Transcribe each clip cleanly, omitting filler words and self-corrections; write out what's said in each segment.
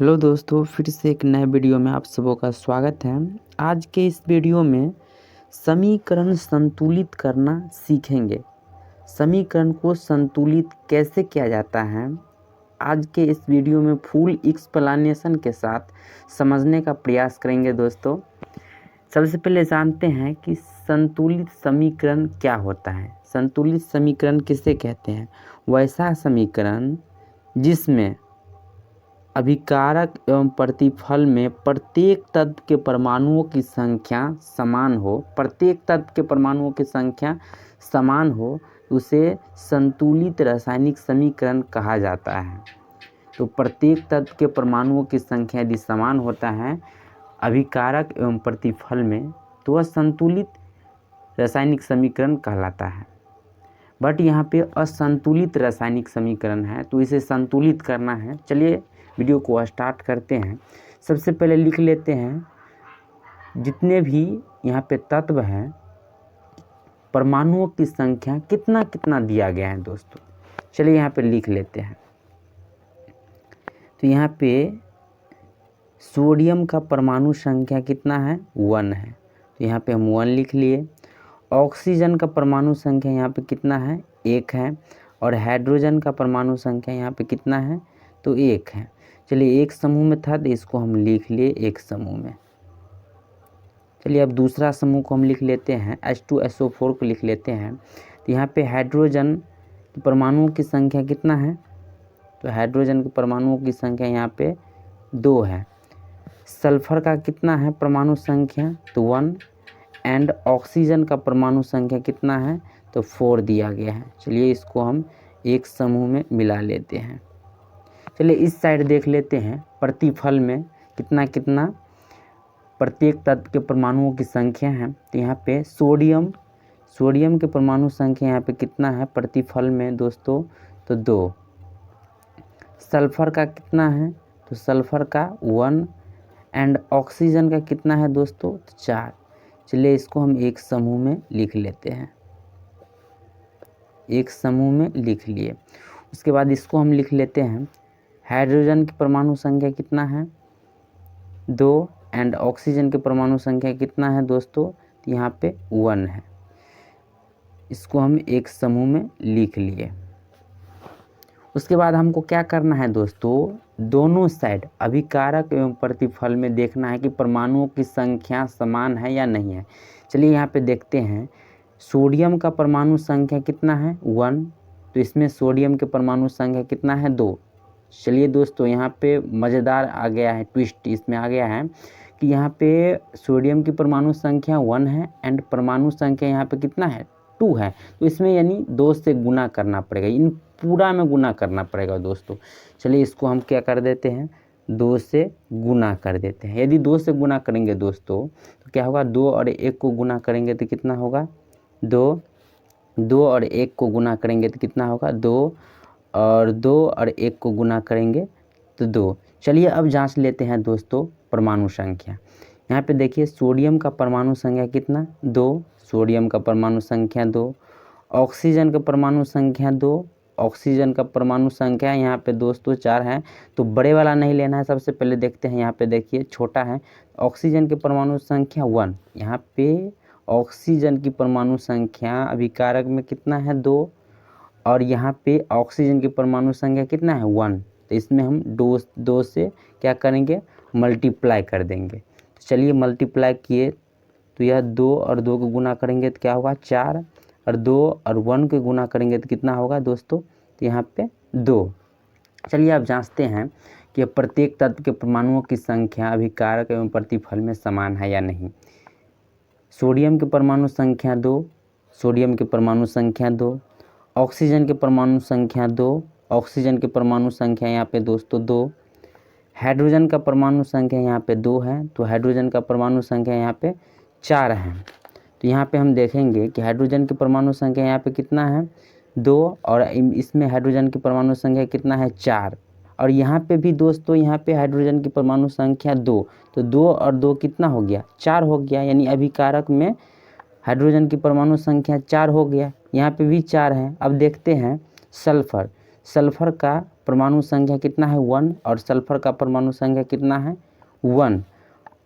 Hello दोस्तों, फिर से एक नए वीडियो में आप सबों का स्वागत है। आज के इस वीडियो में समीकरण संतुलित करना सीखेंगे। समीकरण को संतुलित कैसे किया जाता है, आज के इस वीडियो में फुल एक्सप्लेनेशन के साथ समझने का प्रयास करेंगे। दोस्तों, सबसे पहले जानते हैं कि संतुलित समीकरण क्या होता है। संतुलित समीकरण किसे कहते हैं? वैसा समीकरण जिसमें अभिकारक एवं प्रतिफल में प्रत्येक तत्व के परमाणुओं की संख्या समान हो। प्रत्येक तत्व के परमाणुओं की संख्या समान हो, उसे संतुलित रासायनिक समीकरण कहा जाता है। तो प्रत्येक तत्व के परमाणुओं की संख्या यदि समान होता है अभिकारक एवं प्रतिफल में, तो वह संतुलित रासायनिक समीकरण कहलाता है। बट यहाँ पे असंतुलित रासायनिक समीकरण है, तो इसे संतुलित करना है। चलिए वीडियो को स्टार्ट करते हैं। सबसे पहले लिख लेते हैं जितने भी यहाँ पे तत्व हैं, परमाणुओं की संख्या कितना कितना दिया गया है। दोस्तों चलिए यहाँ पे लिख लेते हैं। तो यहाँ पे सोडियम का परमाणु संख्या कितना है? 1 है, तो यहाँ पे हम 1 लिख लिए। ऑक्सीजन का परमाणु संख्या यहाँ पे कितना है? 1 है। और हाइड्रोजन का परमाणु संख्या यहाँ पे कितना है? तो 1 है। चलिए एक समूह में था तो इसको हम लिख लिए एक समूह में। चलिए अब दूसरा समूह को हम लिख लेते हैं, H2SO4 को लिख लेते हैं। तो यहाँ पे हाइड्रोजन की परमाणुओं की संख्या कितना है? तो हाइड्रोजन के परमाणुओं की संख्या यहाँ पे 2 है। सल्फर का कितना है परमाणु संख्या? तो 1। एंड ऑक्सीजन का परमाणु संख्या कितना है? तो 4 दिया गया है। चलिए इसको हम एक समूह में मिला लेते हैं। चलिए इस साइड देख लेते हैं, प्रतिफल में कितना कितना प्रत्येक तत्व के परमाणुओं की संख्या है। तो यहाँ पे सोडियम के परमाणु संख्या यहाँ पे कितना है प्रतिफल में दोस्तों? तो 2। सल्फर का कितना है? तो सल्फर का 1। एंड ऑक्सीजन का कितना है दोस्तों? तो 4। चलिए इसको हम एक समूह में लिख लेते हैं। एक समूह में लिख लिए। उसके बाद इसको हम लिख लेते हैं, हाइड्रोजन की परमाणु संख्या कितना है? 2। एंड ऑक्सीजन के परमाणु संख्या कितना है दोस्तों? तो यहाँ पे 1 है। इसको हम एक समूह में लिख लिए। उसके बाद हमको क्या करना है दोस्तों? दोनों साइड अभिकारक एवं प्रतिफल में देखना है कि परमाणुओं की संख्या समान है या नहीं है। चलिए यहाँ पे देखते हैं, सोडियम का परमाणु संख्या कितना है? 1। तो इसमें सोडियम के परमाणु संख्या कितना है? 2। चलिए दोस्तों यहाँ पे मज़ेदार आ गया है, ट्विस्ट इसमें आ गया है कि यहाँ पे सोडियम की परमाणु संख्या 1 है एंड परमाणु संख्या यहाँ पे कितना है? 2 है। तो इसमें यानी 2 से गुना करना पड़ेगा, इन पूरा में गुना करना पड़ेगा दोस्तों। चलिए इसको हम क्या कर देते हैं? 2 से गुना कर देते हैं। यदि 2 से गुना करेंगे दोस्तों तो क्या होगा? 2 और 1 को गुना करेंगे तो कितना होगा? 2 और 1 को गुना करेंगे तो कितना होगा? 2 और 1 को गुना करेंगे तो 2। चलिए अब जांच लेते हैं दोस्तों परमाणु संख्या। यहाँ पे देखिए सोडियम का परमाणु संख्या कितना? 2। सोडियम का परमाणु संख्या 2। ऑक्सीजन का परमाणु संख्या 2। ऑक्सीजन का परमाणु संख्या यहाँ पे दोस्तों 4 है। तो बड़े वाला नहीं लेना है, सबसे पहले देखते हैं। यहाँ पे देखिए छोटा है, ऑक्सीजन के परमाणु संख्या 1। यहाँ पे ऑक्सीजन की परमाणु संख्या अभिकारक में कितना है? 2। और यहाँ पे ऑक्सीजन की परमाणु संख्या कितना है? 1। तो इसमें हम 2 से क्या करेंगे? मल्टीप्लाई कर देंगे। तो चलिए मल्टीप्लाई किए तो यह 2 और 2 को गुना करेंगे तो क्या होगा? 4। और 2 और 1 के गुना करेंगे तो कितना होगा दोस्तों? तो यहाँ पे 2। चलिए अब जांचते हैं कि प्रत्येक तत्व के परमाणुओं की संख्या अभिकारक एवं प्रतिफल में समान है या नहीं। सोडियम के परमाणु संख्या 2। सोडियम के परमाणु संख्या 2। ऑक्सीजन के परमाणु संख्या 2। ऑक्सीजन के परमाणु संख्या यहाँ पे दोस्तों 2। हाइड्रोजन का परमाणु संख्या यहाँ पे 2 है, तो हाइड्रोजन का परमाणु संख्या यहाँ पे 4 है। तो यहाँ पे हम देखेंगे कि हाइड्रोजन की परमाणु संख्या यहाँ पे कितना है? 2। और इसमें हाइड्रोजन की परमाणु संख्या कितना है? 4। और यहाँ पे भी दोस्तों यहाँ पे हाइड्रोजन की परमाणु संख्या 2। तो 2 और 2 कितना हो गया? 4 हो गया। यानी अभिकारक में हाइड्रोजन की परमाणु संख्या 4 हो गया। यहाँ पे भी 4 है। अब देखते हैं सल्फर। सल्फर का परमाणु संख्या कितना है 1 और सल्फर का परमाणु संख्या कितना है 1।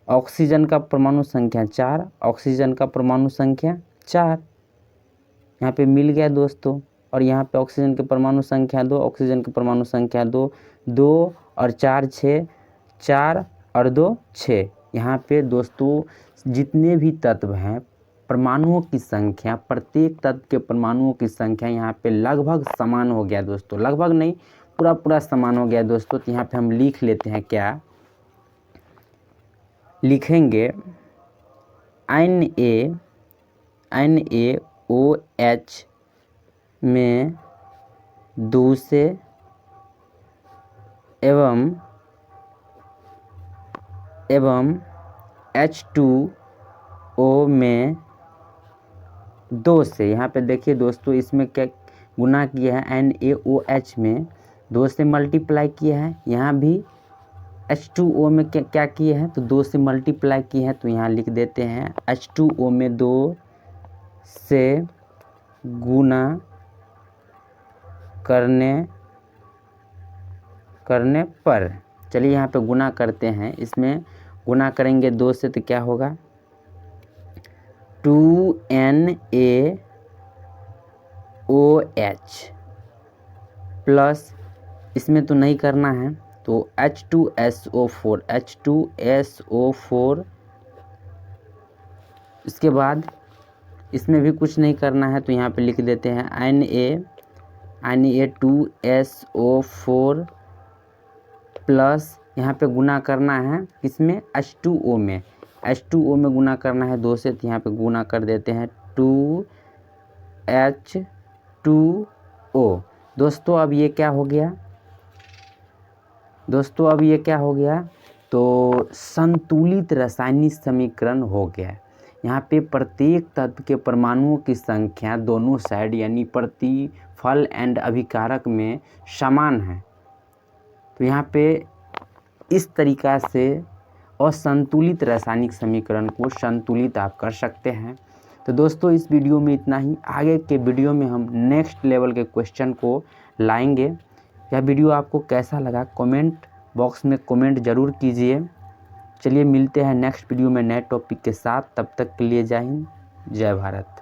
ऑक्सीजन का परमाणु संख्या 4, ऑक्सीजन का परमाणु संख्या 4 यहाँ पे मिल गया दोस्तों। और यहाँ पे ऑक्सीजन के परमाणु संख्या 2, ऑक्सीजन के परमाणु संख्या 2, 2 और 4 6, 4 और 2 6। यहाँ पे दोस्तों जितने भी तत्व हैं परमाणुओं की संख्या, प्रत्येक तत्व के परमाणुओं की संख्या यहाँ पे लगभग समान हो गया दोस्तों, लगभग नहीं पूरा समान हो गया दोस्तों। तो यहाँ पे हम लिख लेते हैं, क्या लिखेंगे, NaOH में 2 से एवं H2O में 2 से। यहाँ पे देखिए दोस्तों इसमें क्या गुना किया है, NaOH में 2 से मल्टीप्लाई किया है, यहाँ भी H2O में क्या किए हैं तो 2 से मल्टीप्लाई किए हैं। तो यहाँ लिख देते हैं H2O में 2 से गुना करने पर, चलिए यहाँ पे गुना करते हैं। इसमें गुना करेंगे 2 से तो क्या होगा 2NaOH प्लस, इसमें तो नहीं करना है तो H2SO4, इसके बाद इसमें भी कुछ नहीं करना है तो यहाँ पे लिख देते हैं Na2SO4 प्लस, यहाँ पे गुना करना है इसमें H2O में, H2O में गुना करना है 2 से, तो यहाँ पे गुना कर देते हैं 2H2O। दोस्तों अब ये क्या हो गया तो संतुलित रासायनिक समीकरण हो गया। यहाँ पे प्रत्येक तत्व के परमाणुओं की संख्या दोनों साइड यानी प्रतिफल एंड अभिकारक में समान है। तो यहाँ पे इस तरीक़ा से असंतुलित रासायनिक समीकरण को संतुलित आप कर सकते हैं। तो दोस्तों इस वीडियो में इतना ही, आगे के वीडियो में हम नेक्स्ट लेवल के क्वेश्चन को लाएंगे। यह वीडियो आपको कैसा लगा कमेंट बॉक्स में कमेंट ज़रूर कीजिए। चलिए मिलते हैं नेक्स्ट वीडियो में नए टॉपिक के साथ, तब तक के लिए जय हिंद, जय भारत।